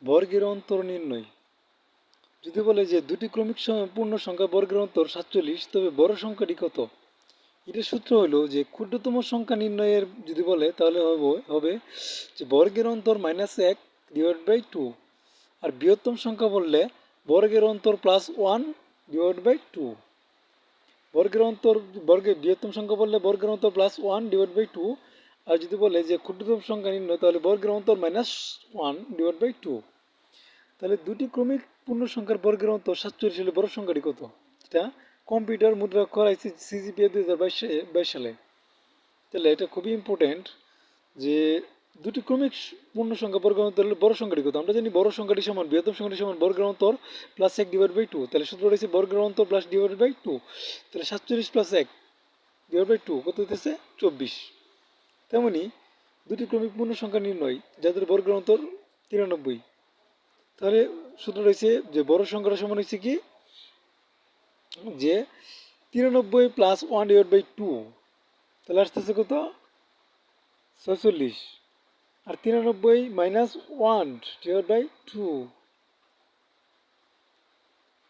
বর্গের অন্তর নির্ণয়। যদি বলে যে দুটি ক্রমিক পূর্ণ সংখ্যা বর্গের অন্তর 47, তবে বড় সংখ্যাটি কত? এটার সূত্র হলো যে ক্ষুদ্রতম সংখ্যা নির্ণয়ের যদি বলে তাহলে হবে যে বর্গের অন্তর -1/2, আর বৃহত্তম সংখ্যা বললে বর্গের অন্তর +1/2। বৃহত্তম সংখ্যা বললে বর্গের অন্তর +1/2, আর যদি বলে যে ক্ষুদ্রতম সংখ্যা নির্ণয় তাহলে বর্গের অন্তর -1/2। তাহলে দুটি ক্রমিক পূর্ণ সংখ্যার বর্গের অন্তর 47 হলে বড় সংখ্যাটি কত? এটা কম্পিউটার মুদ্রা করাইছে CGPA 2022 সালে। তাহলে এটা খুবই ইম্পর্টেন্ট যে দুটি ক্রমিক পূর্ণ সংখ্যা বর্গের অন্তর হলে বড় সংখ্যাটি কত? আমরা জানি বড় সংখ্যাটি সমান বৃহত্তম সংখ্যাটি সমান বর্গের অন্তর +1/2। তাহলে সূত্র রয়েছে বর্গের অন্তর +2/2। তাহলে 47 + 1/2 কত হইতেছে? 24। তেমনি দুটি ক্রমিক পূর্ণ সংখ্যা নির্ণয় যাদের বর্গের অন্তর 93। তাহলে সূত্র রয়েছে যে বড় সংখ্যাটা সমান হচ্ছে কি যে 93 + 1/2। তাহলে আসতেছে কত? 46। আর 93 - 1/2